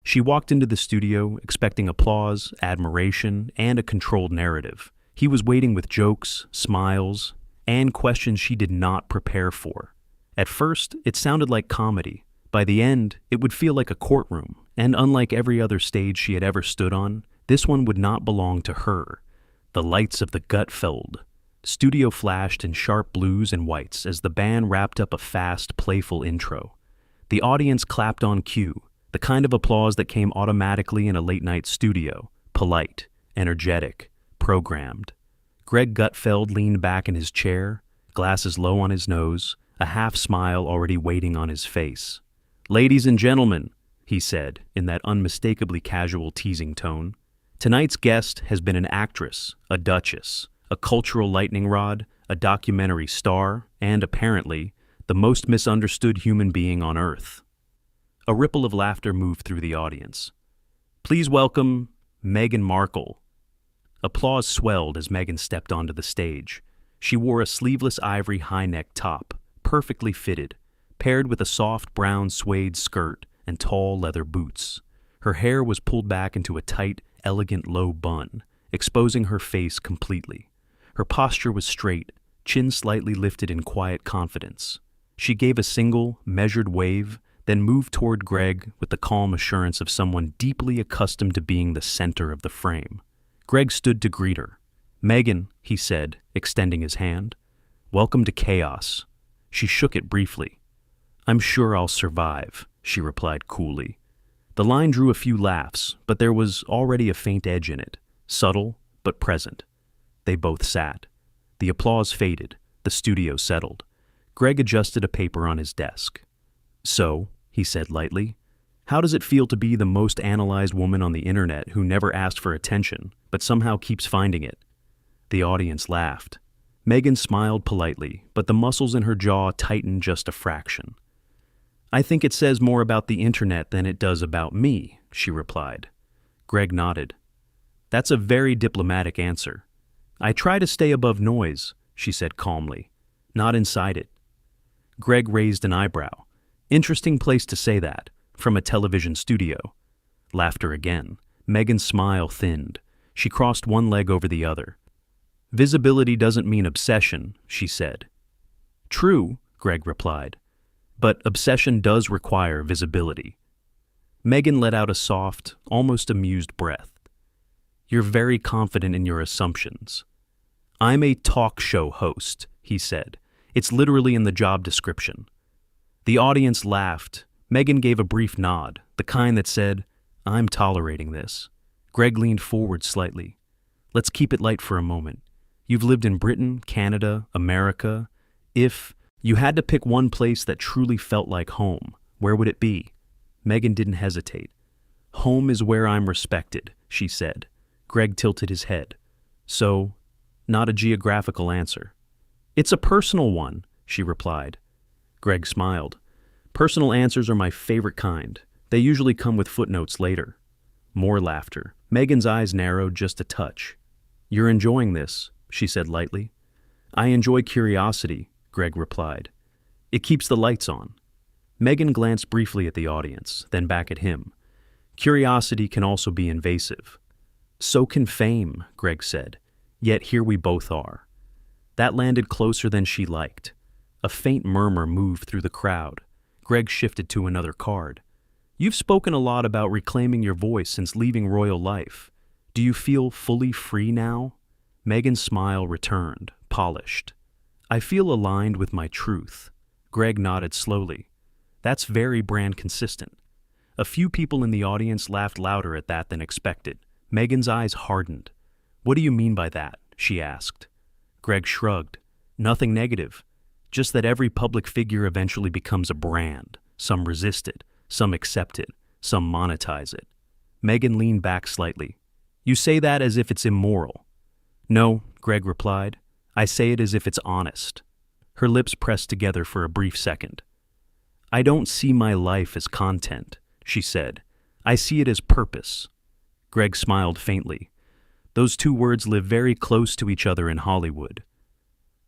She walked into the studio expecting applause, admiration, and a controlled narrative. He was waiting with jokes, smiles, and questions she did not prepare for. At first, it sounded like comedy. By the end, it would feel like a courtroom, and unlike every other stage she had ever stood on, this one would not belong to her. The lights of the Gutfeld studio flashed in sharp blues and whites as the band wrapped up a fast, playful intro. The audience clapped on cue, the kind of applause that came automatically in a late-night studio, polite, energetic, programmed. Greg Gutfeld leaned back in his chair, glasses low on his nose, a half-smile already waiting on his face. "Ladies and gentlemen," he said in that unmistakably casual, teasing tone, "tonight's guest has been an actress, a duchess, a cultural lightning rod, a documentary star, and apparently, the most misunderstood human being on Earth." A ripple of laughter moved through the audience. "Please welcome Meghan Markle." Applause swelled as Meghan stepped onto the stage. She wore a sleeveless ivory high-neck top, perfectly fitted, paired with a soft brown suede skirt and tall leather boots. Her hair was pulled back into a tight, elegant low bun, exposing her face completely. Her posture was straight, chin slightly lifted in quiet confidence. She gave a single, measured wave, then moved toward Greg with the calm assurance of someone deeply accustomed to being the center of the frame. Greg stood to greet her. "Meghan," he said, extending his hand. "Welcome to chaos." She shook it briefly. "I'm sure I'll survive," she replied coolly. The line drew a few laughs, but there was already a faint edge in it, subtle but present. They both sat. The applause faded. The studio settled. Greg adjusted a paper on his desk. "So," he said lightly, "how does it feel to be the most analyzed woman on the internet who never asked for attention, but somehow keeps finding it?" The audience laughed. Meghan smiled politely, but the muscles in her jaw tightened just a fraction. "I think it says more about the internet than it does about me," she replied. Greg nodded. "That's a very diplomatic answer." "I try to stay above noise," she said calmly, "not inside it." Greg raised an eyebrow. "Interesting place to say that, from a television studio." Laughter again. Meghan's smile thinned. She crossed one leg over the other. "Visibility doesn't mean obsession," she said. "True," Greg replied, "but obsession does require visibility." Meghan let out a soft, almost amused breath. "You're very confident in your assumptions." "I'm a talk show host," he said. "It's literally in the job description." The audience laughed. Meghan gave a brief nod, the kind that said, "I'm tolerating this." Greg leaned forward slightly. "Let's keep it light for a moment. You've lived in Britain, Canada, America. If you had to pick one place that truly felt like home, where would it be?" Meghan didn't hesitate. "Home is where I'm respected," she said. Greg tilted his head. "So, not a geographical answer." "It's a personal one," she replied. Greg smiled. "Personal answers are my favorite kind. They usually come with footnotes later." More laughter. Meghan's eyes narrowed just a touch. "You're enjoying this," she said lightly. "I enjoy curiosity," Greg replied. "It keeps the lights on." Meghan glanced briefly at the audience, then back at him. "Curiosity can also be invasive." "So can fame," Greg said. "Yet here we both are." That landed closer than she liked. A faint murmur moved through the crowd. Greg shifted to another card. "You've spoken a lot about reclaiming your voice since leaving royal life. Do you feel fully free now?" Meghan's smile returned, polished. "I feel aligned with my truth." Greg nodded slowly. "That's very brand consistent." A few people in the audience laughed louder at that than expected. Meghan's eyes hardened. "What do you mean by that?" she asked. Greg shrugged. "Nothing negative. Just that every public figure eventually becomes a brand. Some resist it, some accept it, some monetize it." Meghan leaned back slightly. "You say that as if it's immoral." "No," Greg replied. "I say it as if it's honest." Her lips pressed together for a brief second. "I don't see my life as content," she said. "I see it as purpose." Greg smiled faintly. Those two words live very close to each other in Hollywood.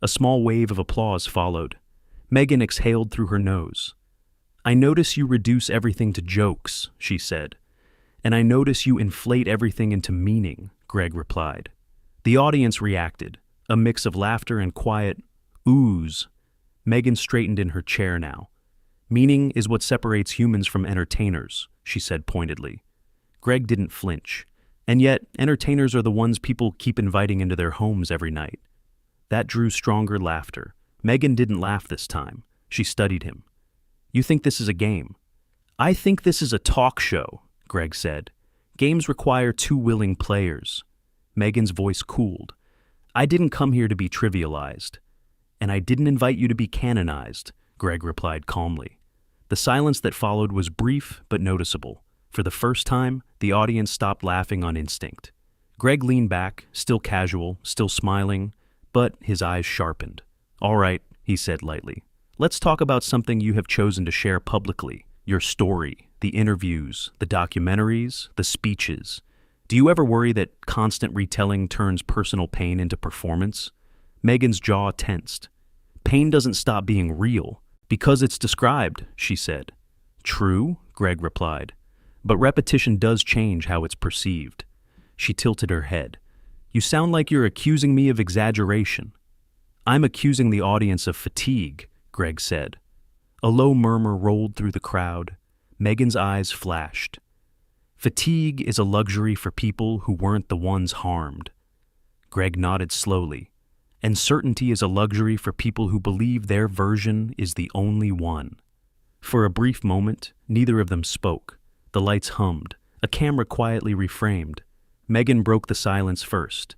A small wave of applause followed. Meghan exhaled through her nose. "I notice you reduce everything to jokes," she said. And I notice you inflate everything into meaning, Greg replied. The audience reacted, a mix of laughter and quiet oohs. Meghan straightened in her chair now. Meaning is what separates humans from entertainers, she said pointedly. Greg didn't flinch. And yet, entertainers are the ones people keep inviting into their homes every night. That drew stronger laughter. Meghan didn't laugh this time. She studied him. You think this is a game? I think this is a talk show, Greg said. Games require two willing players. Meghan's voice cooled. I didn't come here to be trivialized. And I didn't invite you to be canonized, Greg replied calmly. The silence that followed was brief but noticeable. For the first time, the audience stopped laughing on instinct. Greg leaned back, still casual, still smiling, but his eyes sharpened. All right, he said lightly. Let's talk about something you have chosen to share publicly. Your story, the interviews, the documentaries, the speeches. Do you ever worry that constant retelling turns personal pain into performance? Meghan's jaw tensed. Pain doesn't stop being real. Because it's described, she said. True, Greg replied. But repetition does change how it's perceived. She tilted her head. You sound like you're accusing me of exaggeration. I'm accusing the audience of fatigue, Greg said. A low murmur rolled through the crowd. Meghan's eyes flashed. Fatigue is a luxury for people who weren't the ones harmed. Greg nodded slowly. And certainty is a luxury for people who believe their version is the only one. For a brief moment, neither of them spoke. The lights hummed. A camera quietly reframed. Meghan broke the silence first.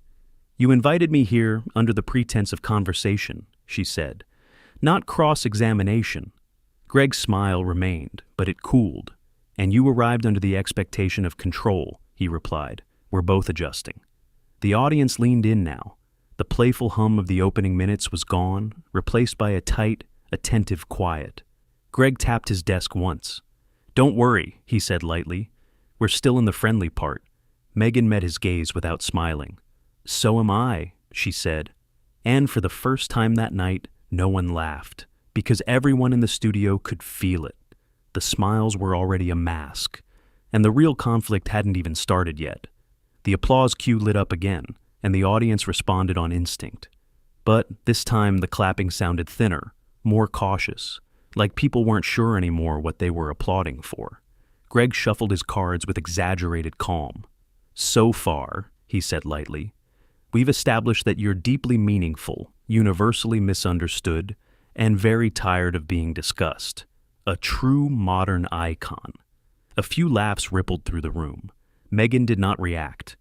You invited me here under the pretense of conversation, she said. Not cross-examination. Greg's smile remained, but it cooled. And you arrived under the expectation of control, he replied. We're both adjusting. The audience leaned in now. The playful hum of the opening minutes was gone, replaced by a tight, attentive quiet. Greg tapped his desk once. Don't worry, he said lightly. We're still in the friendly part. Meghan met his gaze without smiling. So am I, she said. And for the first time that night, no one laughed, because everyone in the studio could feel it. The smiles were already a mask, and the real conflict hadn't even started yet. The applause cue lit up again, and the audience responded on instinct. But this time the clapping sounded thinner, more cautious, like people weren't sure anymore what they were applauding for. Greg shuffled his cards with exaggerated calm. So far, he said lightly, we've established that you're deeply meaningful, universally misunderstood, and very tired of being discussed. A true modern icon. A few laughs rippled through the room. Meghan did not react.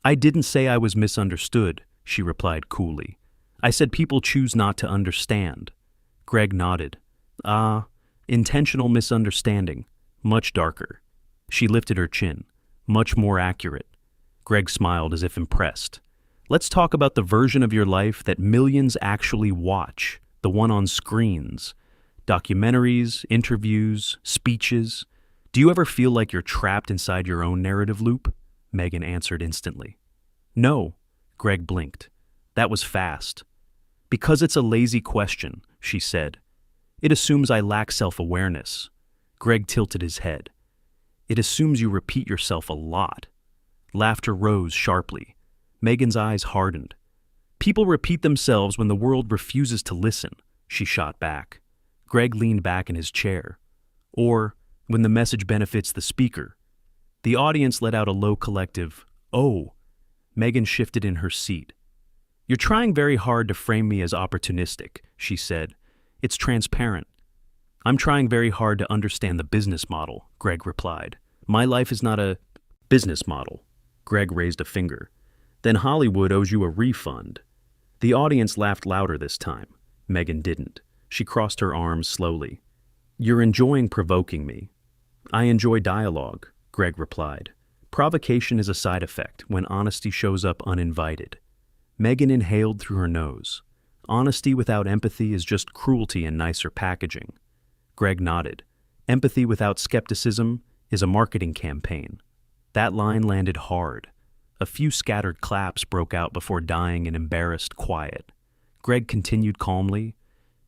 I didn't say I was misunderstood, she replied coolly. I said people choose not to understand. Greg nodded. Intentional misunderstanding. Much darker. She lifted her chin. Much more accurate. Greg smiled as if impressed. Let's talk about the version of your life that millions actually watch, the one on screens. Documentaries, interviews, speeches. Do you ever feel like you're trapped inside your own narrative loop? Meghan answered instantly. No, Greg blinked. That was fast. Because it's a lazy question, she said. It assumes I lack self-awareness. Greg tilted his head. It assumes you repeat yourself a lot. Laughter rose sharply. Meghan's eyes hardened. People repeat themselves when the world refuses to listen, she shot back. Greg leaned back in his chair. Or when the message benefits the speaker. The audience let out a low collective, "Oh." Meghan shifted in her seat. You're trying very hard to frame me as opportunistic, she said. It's transparent. I'm trying very hard to understand the business model, Greg replied. My life is not a business model. Greg raised a finger. Then Hollywood owes you a refund. The audience laughed louder this time. Meghan didn't. She crossed her arms slowly. You're enjoying provoking me. I enjoy dialogue, Greg replied. Provocation is a side effect when honesty shows up uninvited. Meghan inhaled through her nose. Honesty without empathy is just cruelty in nicer packaging. Greg nodded. Empathy without skepticism is a marketing campaign. That line landed hard. A few scattered claps broke out before dying in embarrassed quiet. Greg continued calmly.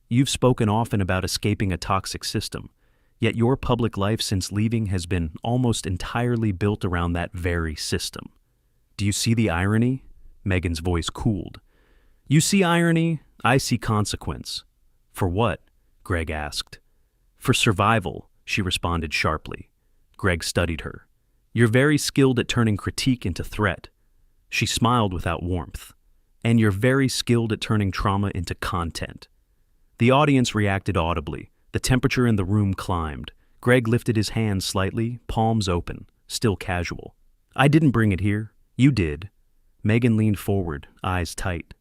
You've spoken often about escaping a toxic system. Yet your public life since leaving has been almost entirely built around that very system. Do you see the irony? Meghan's voice cooled. You see irony, I see consequence. For what? Greg asked. For survival, she responded sharply. Greg studied her. You're very skilled at turning critique into threat. She smiled without warmth. And you're very skilled at turning trauma into content. The audience reacted audibly. The temperature in the room climbed. Greg lifted his hands slightly, palms open, still casual. I didn't bring it here. You did. Meghan leaned forward, eyes tight.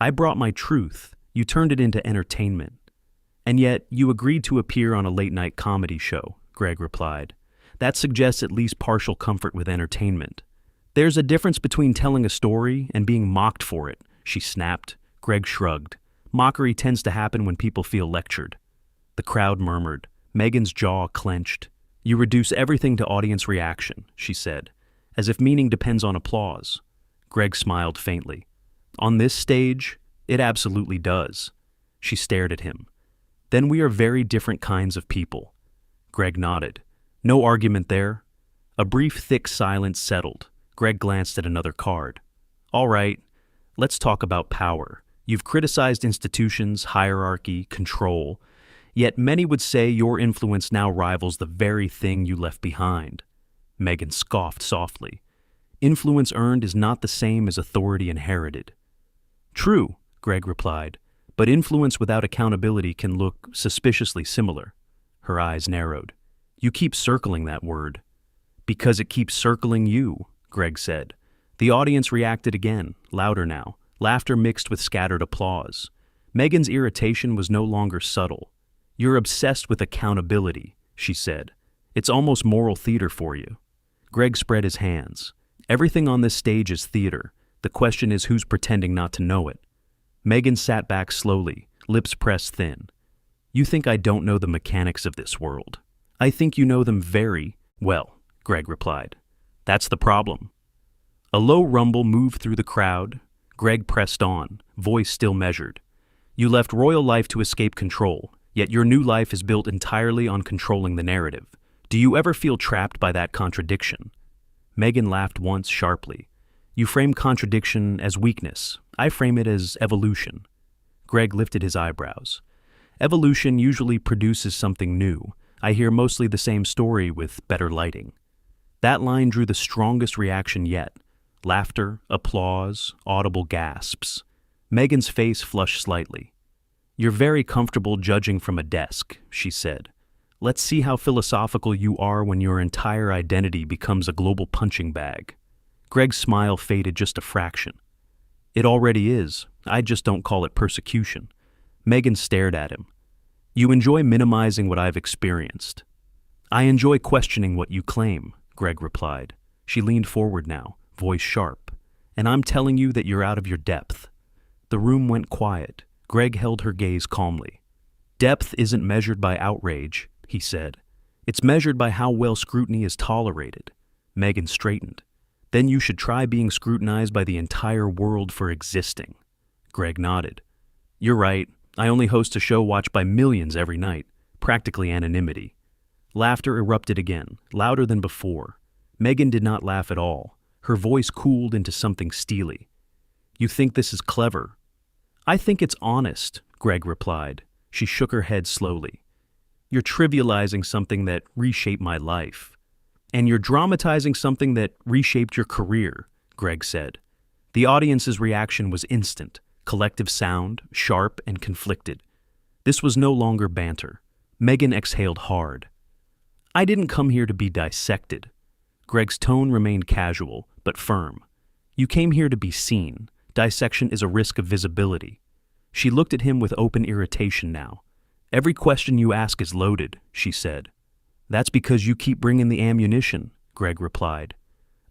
I brought my truth. You turned it into entertainment. And yet, you agreed to appear on a late-night comedy show, Greg replied. That suggests at least partial comfort with entertainment. There's a difference between telling a story and being mocked for it, she snapped. Greg shrugged. Mockery tends to happen when people feel lectured. The crowd murmured. Meghan's jaw clenched. You reduce everything to audience reaction, she said, as if meaning depends on applause. Greg smiled faintly. On this stage, it absolutely does. She stared at him. Then we are very different kinds of people. Greg nodded. No argument there. A brief, thick silence settled. Greg glanced at another card. All right, let's talk about power. You've criticized institutions, hierarchy, control. Yet many would say your influence now rivals the very thing you left behind. Meghan scoffed softly. Influence earned is not the same as authority inherited. True, Greg replied, but influence without accountability can look suspiciously similar. Her eyes narrowed. You keep circling that word. Because it keeps circling you, Greg said. The audience reacted again, louder now, laughter mixed with scattered applause. Meghan's irritation was no longer subtle. You're obsessed with accountability, she said. It's almost moral theater for you. Greg spread his hands. Everything on this stage is theater. The question is who's pretending not to know it. Meghan sat back slowly, lips pressed thin. You think I don't know the mechanics of this world. I think you know them very well, Greg replied. That's the problem. A low rumble moved through the crowd. Greg pressed on, voice still measured. You left royal life to escape control. Yet your new life is built entirely on controlling the narrative. Do you ever feel trapped by that contradiction? Meghan laughed once sharply. You frame contradiction as weakness. I frame it as evolution. Greg lifted his eyebrows. Evolution usually produces something new. I hear mostly the same story with better lighting. That line drew the strongest reaction yet. Laughter, applause, audible gasps. Meghan's face flushed slightly. You're very comfortable judging from a desk, she said. Let's see how philosophical you are when your entire identity becomes a global punching bag. Greg's smile faded just a fraction. It already is. I just don't call it persecution. Meghan stared at him. You enjoy minimizing what I've experienced. I enjoy questioning what you claim, Greg replied. She leaned forward now, voice sharp. And I'm telling you that you're out of your depth. The room went quiet. Greg held her gaze calmly. Depth isn't measured by outrage, he said. It's measured by how well scrutiny is tolerated. Meghan straightened. Then you should try being scrutinized by the entire world for existing. Greg nodded. You're right. I only host a show watched by millions every night. Practically anonymity. Laughter erupted again, louder than before. Meghan did not laugh at all. Her voice cooled into something steely. You think this is clever? I think it's honest, Greg replied. She shook her head slowly. You're trivializing something that reshaped my life. And you're dramatizing something that reshaped your career, Greg said. The audience's reaction was instant, collective sound, sharp and conflicted. This was no longer banter. Meghan exhaled hard. I didn't come here to be dissected. Greg's tone remained casual, but firm. You came here to be seen. Dissection is a risk of visibility. She looked at him with open irritation now. Every question you ask is loaded, she said. That's because you keep bringing the ammunition, Greg replied.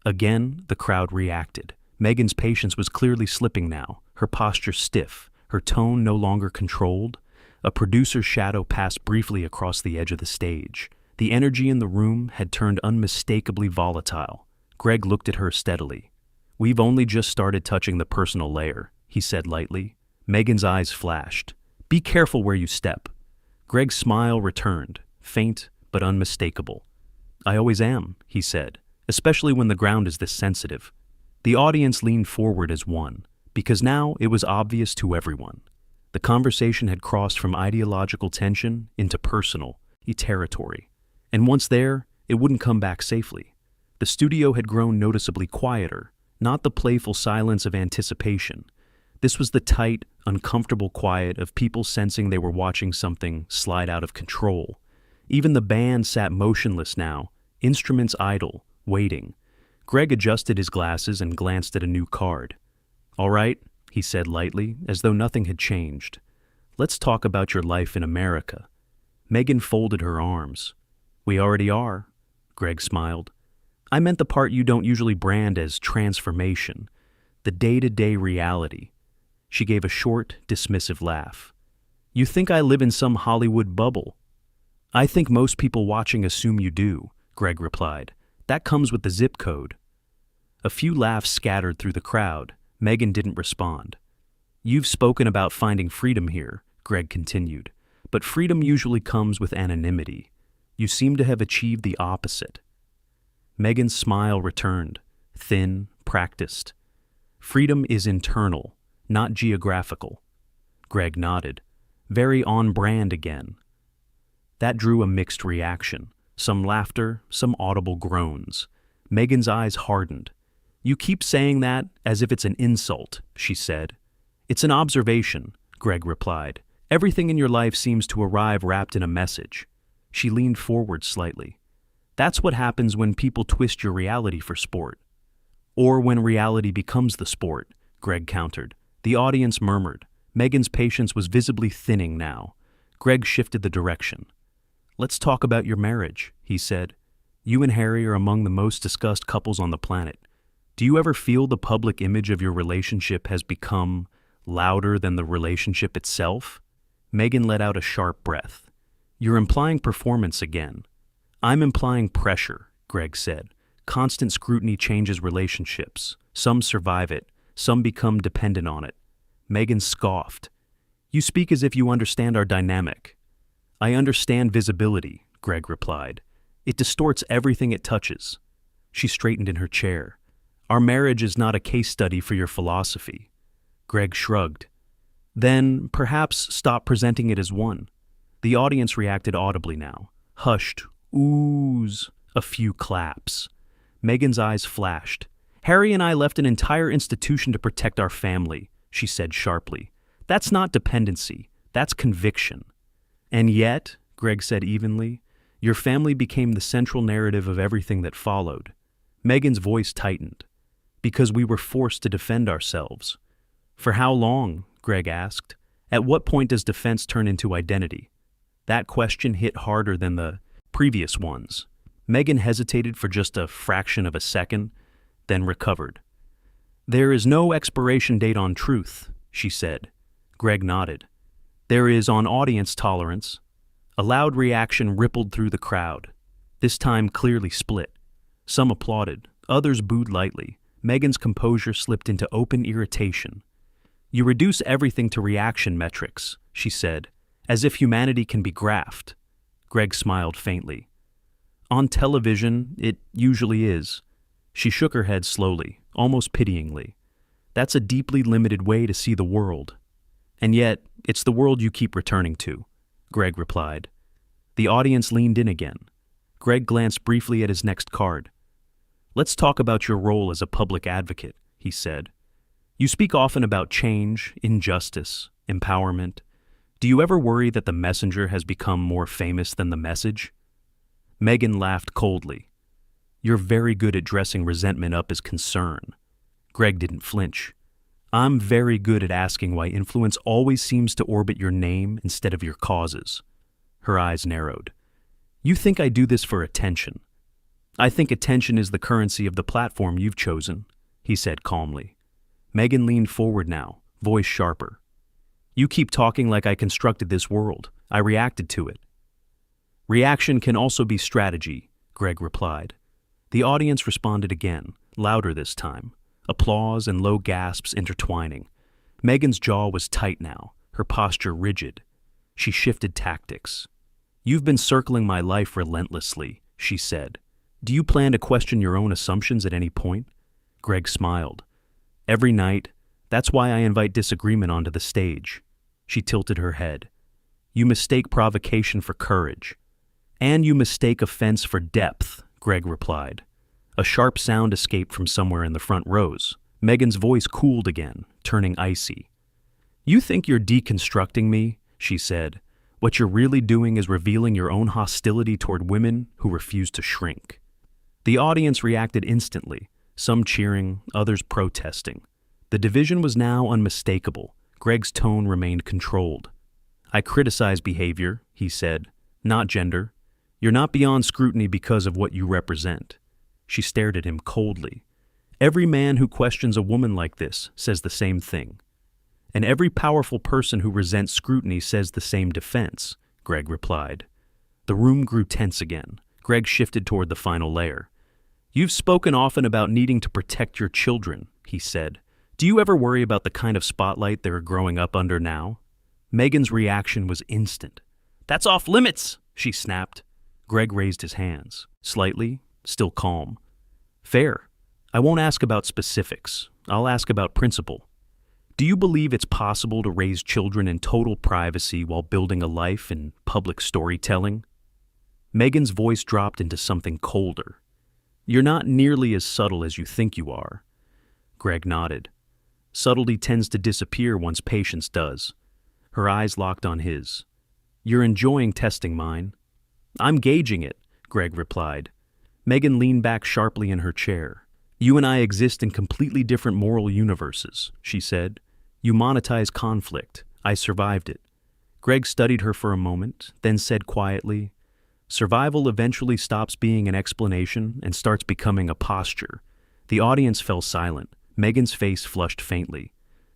Again, the crowd reacted. Meghan's patience was clearly slipping now, her posture stiff, her tone no longer controlled. A producer's shadow passed briefly across the edge of the stage. The energy in the room had turned unmistakably volatile. Greg looked at her steadily. We've only just started touching the personal layer, he said lightly. Meghan's eyes flashed. Be careful where you step. Greg's smile returned, faint but unmistakable. "I always am," he said, "especially when the ground is this sensitive." The audience leaned forward as one, because now it was obvious to everyone. The conversation had crossed from ideological tension into personal territory. And once there, it wouldn't come back safely. The studio had grown noticeably quieter, not the playful silence of anticipation. This was the tight, uncomfortable quiet of people sensing they were watching something slide out of control. Even the band sat motionless now, instruments idle, waiting. Greg adjusted his glasses and glanced at a new card. "All right," he said lightly, as though nothing had changed. "Let's talk about your life in America." Meghan folded her arms. "We already are," Greg smiled. "I meant the part you don't usually brand as transformation, the day-to-day reality." She gave a short, dismissive laugh. "You think I live in some Hollywood bubble?" "I think most people watching assume you do," Greg replied. "That comes with the zip code." A few laughs scattered through the crowd. Meghan didn't respond. "You've spoken about finding freedom here," Greg continued, "but freedom usually comes with anonymity. You seem to have achieved the opposite." Meghan's smile returned, thin, practiced. "Freedom is internal, not geographical." Greg nodded. "Very on brand again." That drew a mixed reaction, some laughter, some audible groans. Meghan's eyes hardened. "You keep saying that as if it's an insult," she said. "It's an observation," Greg replied. "Everything in your life seems to arrive wrapped in a message." She leaned forward slightly. "That's what happens when people twist your reality for sport." "Or when reality becomes the sport," Greg countered. The audience murmured. Meghan's patience was visibly thinning now. Greg shifted the direction. "Let's talk about your marriage," he said. "You and Harry are among the most discussed couples on the planet. Do you ever feel the public image of your relationship has become louder than the relationship itself?" Meghan let out a sharp breath. "You're implying performance again." "I'm implying pressure," Greg said. "Constant scrutiny changes relationships. Some survive it. Some become dependent on it." Meghan scoffed. "You speak as if you understand our dynamic." "I understand visibility," Greg replied. "It distorts everything it touches." She straightened in her chair. "Our marriage is not a case study for your philosophy." Greg shrugged. "Then perhaps stop presenting it as one." The audience reacted audibly now. Hushed, oohs, a few claps. Meghan's eyes flashed. "Harry and I left an entire institution to protect our family," she said sharply. "That's not dependency, that's conviction." "And yet," Greg said evenly, "your family became the central narrative of everything that followed." Meghan's voice tightened. "Because we were forced to defend ourselves." "For how long?" Greg asked. "At what point does defense turn into identity?" That question hit harder than the previous ones. Meghan hesitated for just a fraction of a second, then recovered. "There is no expiration date on truth," she said. Greg nodded. "There is on audience tolerance." A loud reaction rippled through the crowd, this time clearly split. Some applauded, others booed lightly. Meghan's composure slipped into open irritation. "You reduce everything to reaction metrics," she said, "as if humanity can be graphed." Greg smiled faintly. "On television, it usually is." She shook her head slowly, almost pityingly. "That's a deeply limited way to see the world." "And yet, it's the world you keep returning to," Greg replied. The audience leaned in again. Greg glanced briefly at his next card. "Let's talk about your role as a public advocate," he said. "You speak often about change, injustice, empowerment. Do you ever worry that the messenger has become more famous than the message?" Meghan laughed coldly. "You're very good at dressing resentment up as concern." Greg didn't flinch. "I'm very good at asking why influence always seems to orbit your name instead of your causes." Her eyes narrowed. "You think I do this for attention." "I think attention is the currency of the platform you've chosen," he said calmly. Meghan leaned forward now, voice sharper. "You keep talking like I constructed this world. I reacted to it." "Reaction can also be strategy," Greg replied. The audience responded again, louder this time, applause and low gasps intertwining. Meghan's jaw was tight now, her posture rigid. She shifted tactics. "You've been circling my life relentlessly," she said. "Do you plan to question your own assumptions at any point?" Greg smiled. "Every night. That's why I invite disagreement onto the stage." She tilted her head. "You mistake provocation for courage. And you mistake offense for depth," Greg replied. A sharp sound escaped from somewhere in the front rows. Meghan's voice cooled again, turning icy. "You think you're deconstructing me," she said. "What you're really doing is revealing your own hostility toward women who refuse to shrink." The audience reacted instantly, some cheering, others protesting. The division was now unmistakable. Greg's tone remained controlled. "I criticize behavior," he said, "not gender. You're not beyond scrutiny because of what you represent." She stared at him coldly. "Every man who questions a woman like this says the same thing. And every powerful person who resents scrutiny says the same defense," Greg replied. The room grew tense again. Greg shifted toward the final layer. "You've spoken often about needing to protect your children," he said. "Do you ever worry about the kind of spotlight they're growing up under now?" Meghan's reaction was instant. "That's off limits," she snapped. Greg raised his hands, slightly, still calm. "Fair. I won't ask about specifics. I'll ask about principle. Do you believe it's possible to raise children in total privacy while building a life in public storytelling?" Meghan's voice dropped into something colder. "You're not nearly as subtle as you think you are." Greg nodded. "Subtlety tends to disappear once patience does." Her eyes locked on his. "You're enjoying testing mine." "I'm gauging it," Greg replied. Meghan leaned back sharply in her chair. "You and I exist in completely different moral universes," she said. "You monetize conflict. I survived it." Greg studied her for a moment, then said quietly, "Survival eventually stops being an explanation and starts becoming a posture." The audience fell silent. Meghan's face flushed faintly.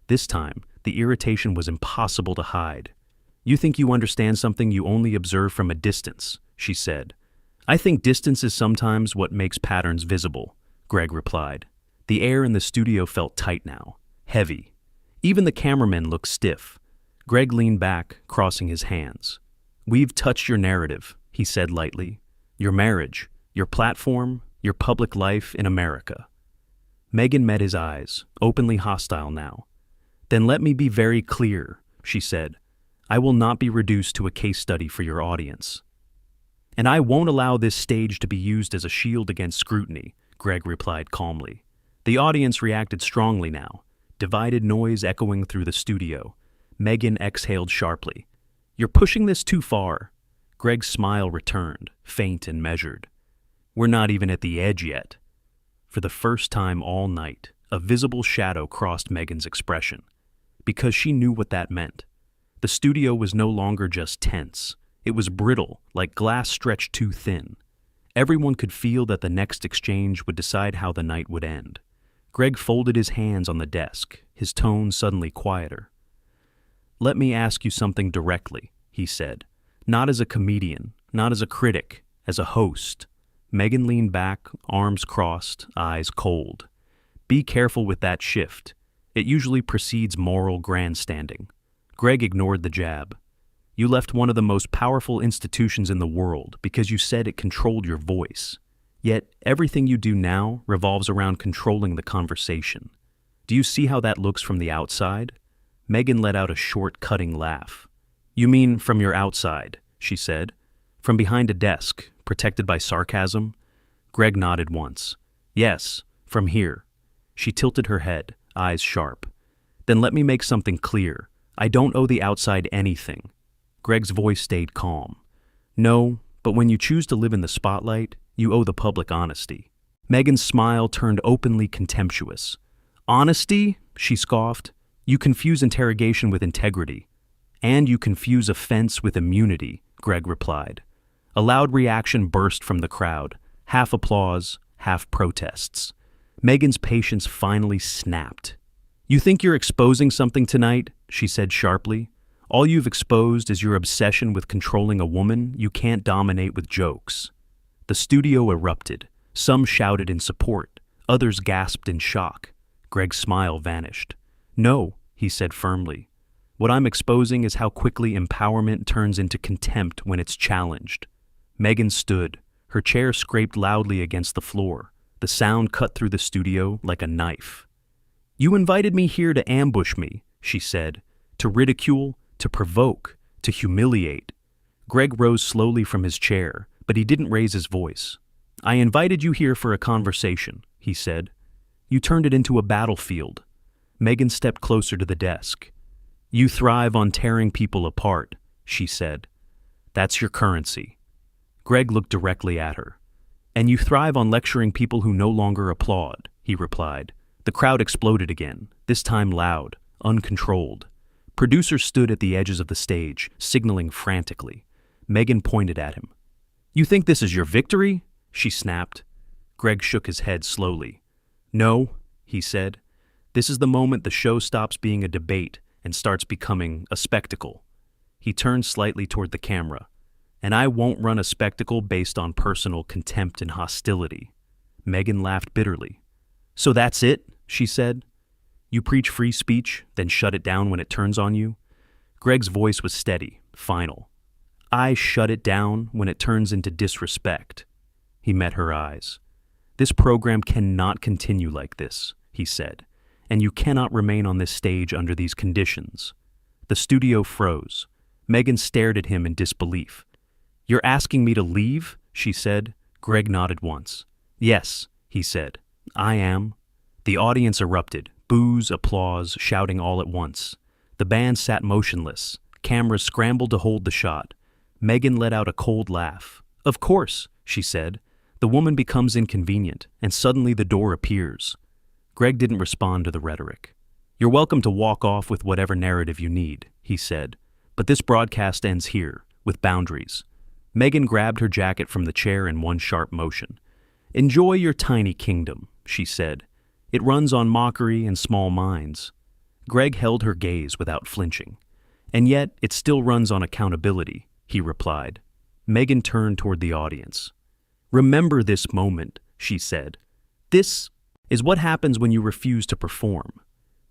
This time, the irritation was impossible to hide. "You think you understand something you only observe from a distance," she said. "I think distance is sometimes what makes patterns visible," Greg replied. The air in the studio felt tight now, heavy. Even the cameramen looked stiff. Greg leaned back, crossing his hands. "We've touched your narrative," he said lightly. "Your marriage, your platform, your public life in America." Meghan met his eyes, openly hostile now. "Then let me be very clear," she said. "I will not be reduced to a case study for your audience." "And I won't allow this stage to be used as a shield against scrutiny," Greg replied calmly. The audience reacted strongly now, divided noise echoing through the studio. Meghan exhaled sharply. "You're pushing this too far." Greg's smile returned, faint and measured. "We're not even at the edge yet." For the first time all night, a visible shadow crossed Meghan's expression, because she knew what that meant. The studio was no longer just tense. It was brittle, like glass stretched too thin. Everyone could feel that the next exchange would decide how the night would end. Greg folded his hands on the desk, his tone suddenly quieter. "Let me ask you something directly," he said. "Not as a comedian, not as a critic, as a host." Meghan leaned back, arms crossed, eyes cold. "Be careful with that shift. It usually precedes moral grandstanding." Greg ignored the jab. "You left one of the most powerful institutions in the world because you said it controlled your voice. Yet everything you do now revolves around controlling the conversation. Do you see how that looks from the outside?" Meghan let out a short, cutting laugh. "You mean from your outside," she said. "From behind a desk, protected by sarcasm?" Greg nodded once. "Yes, from here." She tilted her head, eyes sharp. "Then let me make something clear. I don't owe the outside anything." Greg's voice stayed calm. "No, but when you choose to live in the spotlight, you owe the public honesty." Meghan's smile turned openly contemptuous. "Honesty?" she scoffed. "You confuse interrogation with integrity. And you confuse offense with immunity," Greg replied. A loud reaction burst from the crowd, half applause, half protests. Meghan's patience finally snapped. "You think you're exposing something tonight?" she said sharply. "All you've exposed is your obsession with controlling a woman you can't dominate with jokes." The studio erupted. Some shouted in support, others gasped in shock. Greg's smile vanished. "No," he said firmly. What I'm exposing is how quickly empowerment turns into contempt when it's challenged. Meghan stood. Her chair scraped loudly against the floor. The sound cut through the studio like a knife. "You invited me here to ambush me," she said. "To ridicule, to provoke, to humiliate." Greg rose slowly from his chair, but he didn't raise his voice. "I invited you here for a conversation," he said. "You turned it into a battlefield." Meghan stepped closer to the desk. "You thrive on tearing people apart," she said. "That's your currency." Greg looked directly at her. "And you thrive on lecturing people who no longer applaud," he replied. The crowd exploded again, this time loud, uncontrolled. Producers stood at the edges of the stage, signaling frantically. Meghan pointed at him. "You think this is your victory?" she snapped. Greg shook his head slowly. "No," he said. "This is the moment the show stops being a debate and starts becoming a spectacle." He turned slightly toward the camera. "And I won't run a spectacle based on personal contempt and hostility." Meghan laughed bitterly. "So that's it?" she said. "You preach free speech, then shut it down when it turns on you?" Greg's voice was steady, final. "I shut it down when it turns into disrespect." He met her eyes. "This program cannot continue like this," he said, "and you cannot remain on this stage under these conditions." The studio froze. Meghan stared at him in disbelief. "You're asking me to leave?" she said. Greg nodded once. "Yes," he said. "I am." The audience erupted, boos, applause, shouting all at once. The band sat motionless. Cameras scrambled to hold the shot. Meghan let out a cold laugh. "Of course," she said. "The woman becomes inconvenient, and suddenly the door appears." Greg didn't respond to the rhetoric. "You're welcome to walk off with whatever narrative you need," he said. "But this broadcast ends here, with boundaries." Meghan grabbed her jacket from the chair in one sharp motion. "Enjoy your tiny kingdom," she said. "It runs on mockery and small minds." Greg held her gaze without flinching. "And yet, it still runs on accountability," he replied. Meghan turned toward the audience. "Remember this moment," she said. "This is what happens when you refuse to perform."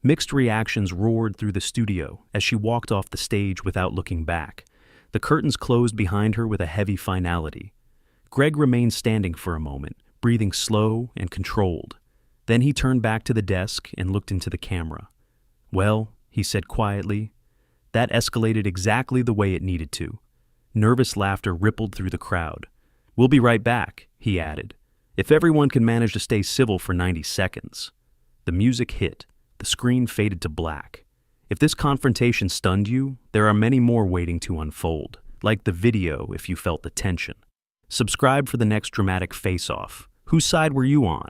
Mixed reactions roared through the studio as she walked off the stage without looking back. The curtains closed behind her with a heavy finality. Greg remained standing for a moment, breathing slow and controlled. Then he turned back to the desk and looked into the camera. "Well," he said quietly, "that escalated exactly the way it needed to." Nervous laughter rippled through the crowd. "We'll be right back," he added. "If everyone can manage to stay civil for 90 seconds. The music hit. The screen faded to black. If this confrontation stunned you, there are many more waiting to unfold. Like the video if you felt the tension. Subscribe for the next dramatic face-off. Whose side were you on?